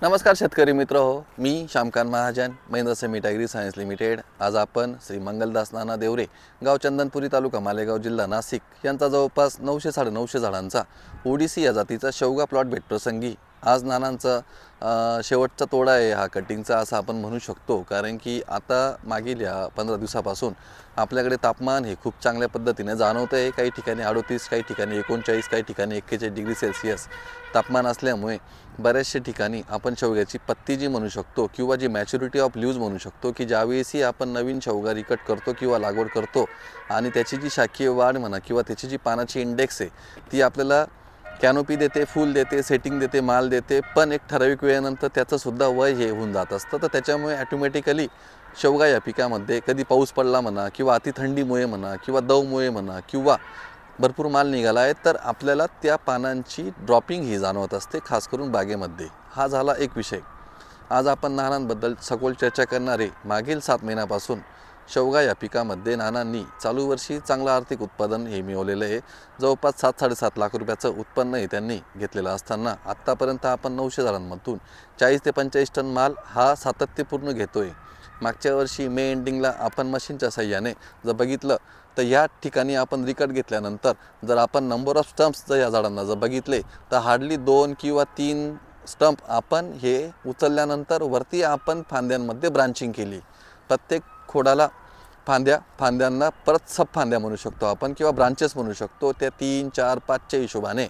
नमस्कार शेतकरी मित्र हो, मी Shyamkant Mahajan, Mahindra Summit agri science limited. आज आपण श्री मंगलदास नाना देवरे, गाव चंदनपुरी, तालुका मालेगाव, जिल्हा नाशिक यांचा जवळपास 900-950 झाडांचा ओडिसी या जातीचा शेवगा प्लॉट भेटप्रसंगी आज नानांचा शेवटचा तोडा आहे हा कटिंगचा, असं आपण म्हणू शकतो। कारण की आता मागील या 15 दिवसापासून आपल्याकडे तापमान हे खूप चांगल्या पद्धतीने जाणवत आहे। काही ठिकाणी 38, काही ठिकाणी 39, काही ठिकाणी 41 डिग्री सेल्सियस तापमान असल्यामुळे बऱ्याचशा ठिकाणी आपण शेवग्याची पत्ती जी म्हणू शकतो किंवा जी मॅच्युरिटी ऑफ लीव्ज म्हणू शकतो की ज्यावेळी आपण नवीन शेवगा रिकट करतो किंवा लागवड करतो आणि त्याची जी शाखीय वाढ म्हणा किंवा त्याची जी पानाची इंडेक्स आहे ती आपल्याला कॅनोपी देते, फूल देते, सेटिंग देते, माल देते, पण एक ठराविक वेळेनंतर त्याचं सुद्धा वय हे होऊन जात असतं। तर त्याच्यामुळे ऑटोमॅटिकली शेवगा या पिकामध्ये कधी पाऊस पडला म्हणा किंवा अति थंडीमुळे म्हणा किंवा दवमुळे म्हणा किंवा भरपूर माल निघाला आहे तर आपल्याला त्या पानांची ड्रॉपिंग ही जाणवत असते, खास करून बागेमध्ये। हा झाला एक विषय। आज आपण नानांबद्दल सखोल चर्चा करणारे मागील 7 महिन्यापासून शेवगा या पिकामध्ये नानांनी चालू वर्षी चांगलं आर्थिक उत्पादन हे मिळवलेलं आहे। जवळपास 7-7.5 लाख रुपयाचं उत्पन्न हे त्यांनी घेतलेलं असताना आत्तापर्यंत आपण 900 झाडांमधून 40 ते 45 टन माल हा सातत्यपूर्ण घेतोय। मागच्या वर्षी मे एंडिंगला आपण मशीनच्या साह्याने जर बघितलं तर या ठिकाणी आपण रिकट घेतल्यानंतर जर आपण नंबर ऑफ स्टंप्स जर या झाडांना जर बघितले तर हार्डली 2 किंवा 3 स्टंप आपण हे उचलल्यानंतर वरती आपण फांद्यांमध्ये ब्रांचिंग केली। प्रत्येक खोडाला फांद्यांना परत सब फांद्या म्हणू शकतो आपण किंवा ब्रांचेस म्हणू शकतो। त्या 3, 4, 5च्या हिशोबाने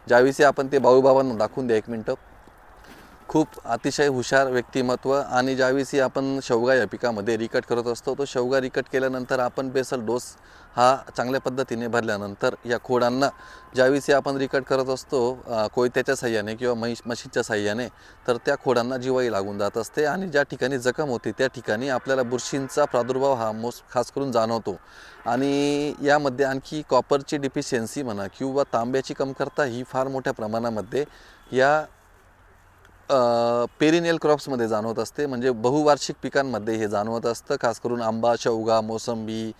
ज्यावेळी आपण ते बाबांना दाखवून द्या एक मिनटं। खूप अतिशय हुशार व्यक्तिमत्व आणि ज्यावेळी आपण शेवगा या पिकामध्ये रिकट करत असतो तो शेवगा रिकट केल्यानंतर आपण बेसल डोस हा चांगल्या पद्धतीने भरल्यानंतर या खोडांना ज्यावेळी आपण रिकट करत असतो कोयत्याच्या साह्याने किंवा मशीनच्या साह्याने तर त्या खोडांना जीवाई लागून जात असते आणि ज्या ठिकाणी जखम होते त्या ठिकाणी आपल्याला बुरशींचा प्रादुर्भाव हा खास करून जाणवतो। आणि यामध्ये आणखी कॉपरची डिफिशियन्सी म्हणा किंवा तांब्याची कमतरता ही फार मोठ्या प्रमाणामध्ये या पेरिनियल क्रॉप्समध्ये जाणवत असते, म्हणजे बहुवार्षिक पिकांमध्ये हे जाणवत असतं। खास करून आंबा, शेवगा, मोसंबी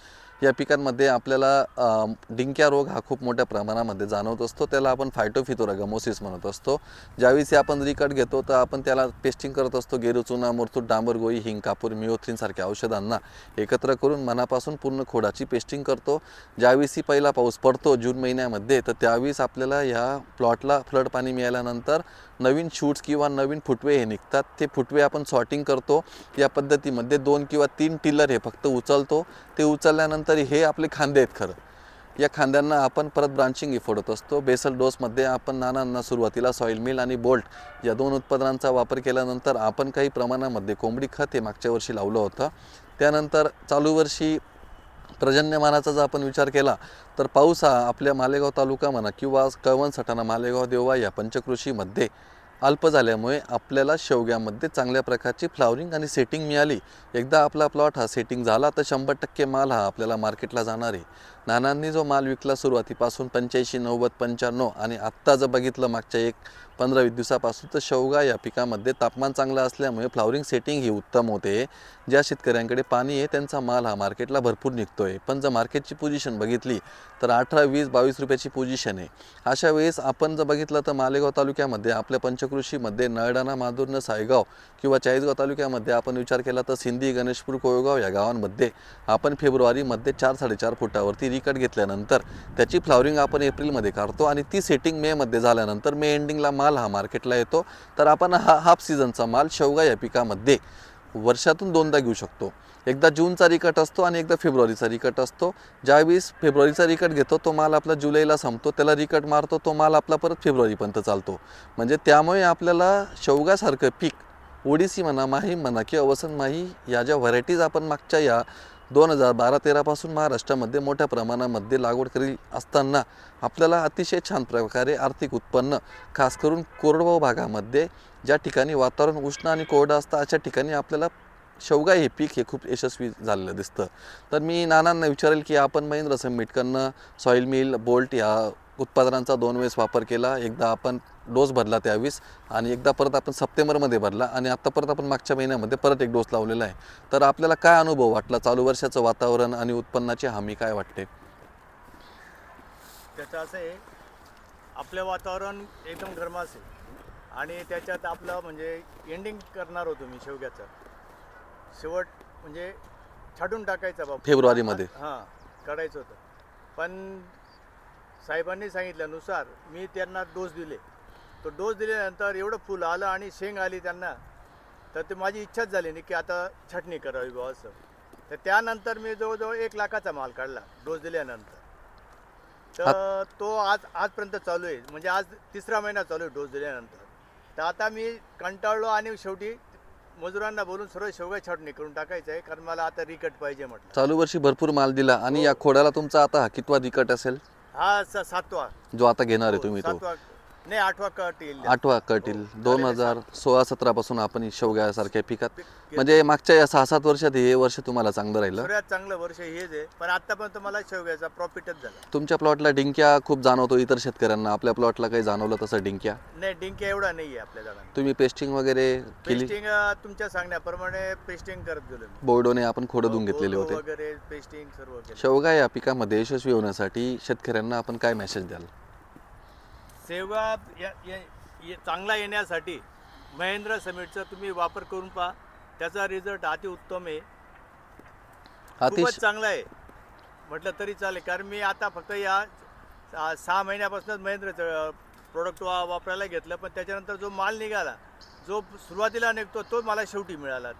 या पिकांमध्ये आपल्याला डिंक्या रोग हा खूप मोठ्या प्रमाणामध्ये जाणवत असतो। त्याला आपण फायटोफिथोरागमोसिस म्हणत असतो। ज्यावेळी आपण रिकट घेतो तर आपण त्याला पेस्टिंग करत असतो। गेरुचुना, मुरतूट, डांबर, गोई, हिंग, कापूर, मिओथ्रिन सारख्या औषधांना एकत्र करून मनापासून पूर्ण खोडाची पेस्टिंग करतो। ज्यावेळी पहिला पाऊस पडतो जून महिन्यामध्ये तर त्यावेळी आपल्याला या प्लॉटला फ्लड पाणी मिळाल्यानंतर नवीन शूट्स किंवा नवीन फुटवे हे निघतात। ते फुटवे आपण सॉर्टिंग करतो। या पद्धतीमध्ये 2 किंवा 3 टिलर हे फक्त उचलतो। ते उचलल्यानंतर हे आपले खांदे आहेत खरं, या खांद्यांना आपण परत ब्रांचिंग ही फोडत असतो। बेसल डोसमध्ये आपण नानांना सुरुवातीला सॉईल मिल आणि बोल्ट या 2 उत्पादनांचा वापर केल्यानंतर आपण काही प्रमाणामध्ये कोंबडी खत हे मागच्या वर्षी लावलं होतं। त्यानंतर चालू वर्षी पर्जन्यमानाचा जर आपण विचार केला तर पाऊस हा आपल्या मालेगाव तालुका म्हणा किंवा कळवण, सटाणा, मालेगाव, देवळा या पंचकृषीमध्ये अल्प झाल्यामुळे आपल्याला शेवग्यामध्ये चांगल्या प्रकारची फ्लावरिंग आणि सेटिंग मिळाली। एकदा आपला प्लॉट हा सेटिंग झाला तर 100% माल हा आपल्याला मार्केटला जाणार आहे। नानांनी जो माल विकला सुरुवातीपासून 85, 90, 95 आणि आत्ता जर बघितलं मागच्या 15-20 दिवसापासून तर शेवगा या पिकामध्ये तापमान चांगलं असल्यामुळे फ्लावरिंग सेटिंग ही उत्तम होते। ज्या शेतकऱ्यांकडे पाणी आहे त्यांचा माल हा मार्केटला भरपूर निघतोय। पण जर मार्केटची पोझिशन बघितली तर 18, 20, 22 रुपयाची पोझिशन आहे। अशा वेळेस आपण जर बघितलं तर मालेगाव तालुक्यामध्ये आपल्या पंचकृषीमध्ये नळडाणा, माधुर्न, सायगाव किंवा चाळीसगाव तालुक्यामध्ये आपण विचार केला तर सिंधी, गणेशपूर, कोळगाव या गावांमध्ये आपण फेब्रुवारीमध्ये 4-4.5 फुटावरती रिकट घेतल्यानंतर त्याची फ्लावरिंग आपण एप्रिलमध्ये काढतो आणि ती सेटिंग मेमध्ये झाल्यानंतर मे एंडिंगला माल हा मार्केटला येतो। तर आपण हाफ सीझनचा माल शेवगा या पिकामध्ये वर्षातून 2दा घेऊ शकतो। एकदा जूनचा रिकट असतो आणि एकदा फेब्रुवारीचा रिकट असतो। ज्यावेळी फेब्रुवारीचा रिकट घेतो तो माल आपला जुलैला संपतो, त्याला रिकट मारतो, तो माल आपला परत फेब्रुवारीपर्यंत चालतो। म्हणजे त्यामुळे आपल्याला शेवगासारखं पीक ओडिसी म्हणा, माहीम म्हणा किंवा वसंत माही या ज्या व्हरायटीज आपण मागच्या या 2012-13 पासून महाराष्ट्रामध्ये मोठ्या प्रमाणामध्ये लागवड करीत असताना आपल्याला अतिशय छान प्रकारे आर्थिक उत्पन्न खास करून कोरडवाहू भागामध्ये ज्या ठिकाणी वातावरण उष्ण आणि कोरडं असतं अशा ठिकाणी आपल्याला शेवगा हे पीक हे खूप यशस्वी झालेलं दिसतं। तर मी नानांना विचारेल की आपण महेंद्र सेमिटकडनं सॉईल मिल, बोल्ट या उत्पादनांचा 2 वेळेस वापर केला। एकदा आपण डोस भरला त्यावेळेस आणि एकदा परत आपण सप्टेंबरमध्ये भरला आणि आता परत आपण मागच्या महिन्यामध्ये परत एक डोस लावलेला आहे। तर आपल्याला काय अनुभव वाटला, चालू वर्षाचं वातावरण आणि उत्पन्नाची हमी काय वाटते? त्याचं असं आहे, आपलं वातावरण एकदम गरमास आहे आणि त्याच्यात आपलं म्हणजे एंडिंग करणार होतो मी शेवग्याचं, शेवट म्हणजे छाटून टाकायचा बाबा फेब्रुवारीमध्ये. हां काढायचं होतं. पण साहेबांनी सांगितल्यानुसार मी त्यांना डोस दिले. तो डोस दिल्यानंतर एवढं फुल आलं आणि शेंग आली त्यांना, तर ते माझी इच्छाच झाली नाही की आता छाटणी करावी बुवा असं. तर त्यानंतर मी जवळजवळ 1 लाखाचा माल काढला डोस दिल्यानंतर. तर तो आजपर्यंत चालू आहे, म्हणजे आज 3रा महिना चालू आहे डोस दिल्यानंतर. तर आता मी कंटाळलो आणि शेवटी मजुरांना बोलून सर्व शेवगा छाटणी करून टाकायचं आहे, कारण मला आता रिकट पाहिजे म्हटलं. चालू वर्षी भरपूर माल दिला आणि या खोडाला तुमचा आता हा कितवा रिकट असेल? हा 7वा जो आता घेणार आहे तुम्ही तो 7वा नाही 8वा कट येईल. 8वा कट येईल. 2016-17 पासून आपण ही शेवग्यासारख्या पिकात, म्हणजे मागच्या या 6-7 वर्षात हे वर्ष तुम्हाला चांगलं राहिलं. सगळ्यात चांगलं वर्ष हेच आहे. पण आतापर्यंत मला शेवग्याचा प्रॉफिटच झाला. तुमच्या प्लॉटला डिंक्या खूप जाणवतो इतर शेतकऱ्यांना, आपल्या प्लॉटला काही जाणवलं तसं डिंक्या? नाही, डिंक्या एवढा नाही आहे आपल्या झाडांना. तुम्ही पेस्टिंग वगैरे केली? पेस्टिंग तुमच्या सांगण्याप्रमाणे पेस्टिंग करत गेलो मी. बोर्डोने आपण खोडून घेतलेले बोर्डो होते. वगैरे पेस्टिंग सर्व केलं. शेवगा या पिकामध्ये यशस्वी होण्यासाठी शेतकऱ्यांना आपण काय मेसेज द्याल? शेवगा चांगला येण्यासाठी महेंद्र समिटचा तुम्ही वापर करून पहा. त्याचा रिझल्ट अति उत्तम आहे, खूपच चांगला आहे म्हटलं तरी चालेल. कारण मी आता फक्त या 6 महिन्यापासूनच महेंद्रचं प्रोडक्ट वापरायला घेतलं. पण त्याच्यानंतर जो माल निघाला, जो सुरुवातीला निघतो तो मला शेवटी मिळाला.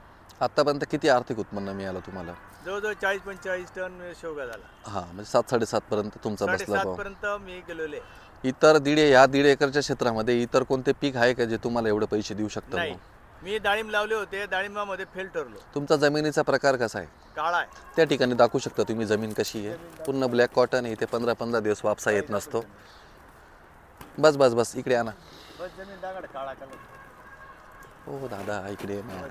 आतापर्यंत किती आर्थिक उत्पन्न मिळालं तुम्हाला? जवळजवळ 40-45 टन शेवगा झाला. हां, म्हणजे 7-7.5 पर्यंत तुमचा बसला. 7.5 पर्यंत मी गेलेले. इतर दीड एकरच्या क्षेत्रामध्ये इतर कोणते पीक आहे का जे तुम्हाला एवढे पैसे देऊ शकतात? नाही, मी डाळिंब लावले होते, डाळिंबामध्ये फेल ठरलो. तुमचा जमिनीचा प्रकार कसा आहे? काळा आहे. त्या ठिकाणी दाखवू शकता तुम्ही जमीन कशी आहे. पूर्ण ब्लॅक कॉटन आहे, इथे 15-15 दिवस वापसा येत नसतो. बस बस बस इकडे आणा. बस जमीन दागड काळा कलर. हो दादा इकडे ना.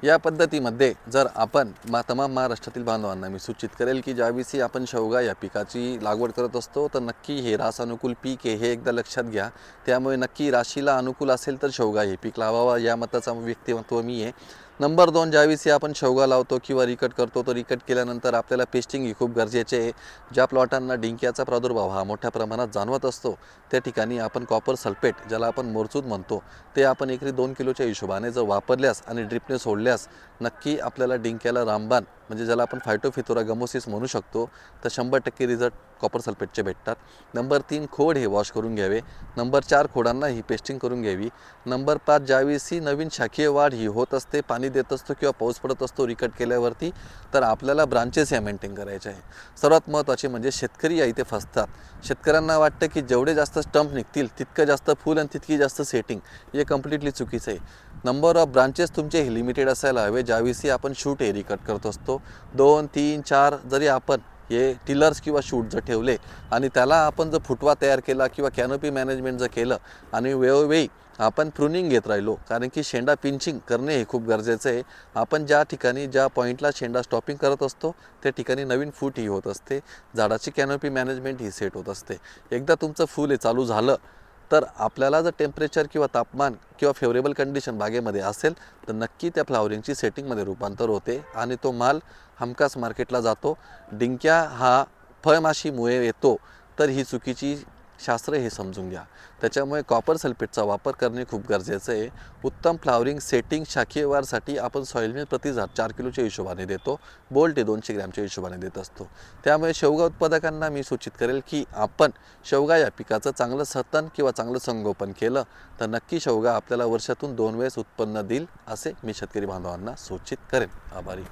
या पद्धतीमध्ये जर आपण तमाम महाराष्ट्रातील बांधवांना मी सूचित करेल की ज्यावेळी आपण शेवगा या पिकाची लागवड करत असतो तर नक्की हे रास अनुकूल पीक आहे हे एकदा लक्षात घ्या. त्यामुळे नक्की राशीला अनुकूल असेल तर शेवगा हे पीक लावावा, या मताचा व्यक्तिमत्व मी आहे. नंबर 2, ज्यावेळी आपण शेवगा लावतो किंवा रिकट करतो तर रिकट केल्यानंतर आपल्याला पेस्टिंग ही खूप गरजेचे आहे. ज्या प्लॉटांना डिंक्याचा प्रादुर्भाव हा मोठ्या प्रमाणात जाणवत असतो त्या ठिकाणी आपण कॉपर सल्फेट, ज्याला आपण मोरचूद म्हणतो, ते आपण एकरी 2 किलोच्या हिशोबाने जर वापरल्यास आणि ड्रिपने सोडल्यास नक्की आपल्याला डिंक्याला रामबाण, म्हणजे ज्याला आपण फायटोफिथोरा गमोसिस म्हणू शकतो, तर 100% रिझल्ट कॉपर सल्फेटचे भेटतात. नंबर 3, खोड हे वॉश करून घ्यावे. नंबर 4, खोडांना ही पेस्टिंग करून घ्यावी. नंबर 5, ज्यावेळी नवीन शाखीय वाढ ही होत असते, पाणी देत असतो किंवा पाऊस पडत असतो रिकट केल्यावरती, तर आपल्याला ब्रांचेस या मेंटेन करायचे आहे. सर्वात महत्त्वाचे म्हणजे शेतकरी या इथे फसतात. शेतकऱ्यांना वाटतं की जेवढे जास्त स्टंप निघतील तितकं जास्त फूल आणि तितकी जास्त सेटिंग, हे कम्प्लिटली चुकीचं आहे. नंबर ऑफ ब्रांचेस तुमचे हे लिमिटेड असायला हवे. ज्यावेळी आपण शूट हे रिकट करत असतो 2, 3, 4 जरी आपण हे टिलर्स किंवा शूट जर ठेवले आणि त्याला आपण जर फुटवा तयार केला किंवा कॅनोपी मॅनेजमेंट जर केलं आणि वेळोवेळी आपण प्रूनिंग घेत राहिलो, कारण की शेंडा पिंचिंग करणे हे खूप गरजेचं आहे. आपण ज्या ठिकाणी ज्या पॉईंटला शेंडा स्टॉपिंग करत असतो त्या ठिकाणी नवीन फूट ही होत असते, झाडाची कॅनोपी मॅनेजमेंट ही सेट होत असते. एकदा तुमचं फूल हे चालू झालं तर आपल्याला जर टेम्परेचर किंवा तापमान किंवा फेवरेबल कंडिशन बागेमध्ये असेल तर नक्की त्या फ्लावरिंगची सेटिंगमध्ये रूपांतर होते आणि तो माल हमखास मार्केटला जातो. डिंक्या हा फळमाशीमुळे येतो तर ही चुकीची शास्त्र हे समजून घ्या. त्याच्यामुळे कॉपर सल्फेटचा वापर करणे खूप गरजेचं आहे. उत्तम फ्लावरिंग सेटिंग शाखीय वाढसाठी आपण सॉईल मील प्रति झाड 4 किलोच्या हिशोबाने देतो, बोल्ट हे 200 ग्रॅमच्या हिशोबाने देत असतो. त्यामुळे शेवगा उत्पादकांना मी सूचित करेल की आपण शेवगा या पिकाचं चांगलं सतन किंवा चांगलं संगोपन केलं तर नक्की शेवगा आपल्याला वर्षातून 2 वेळेस उत्पन्न देईल, असे मी शेतकरी बांधवांना सूचित करेन. आभारी.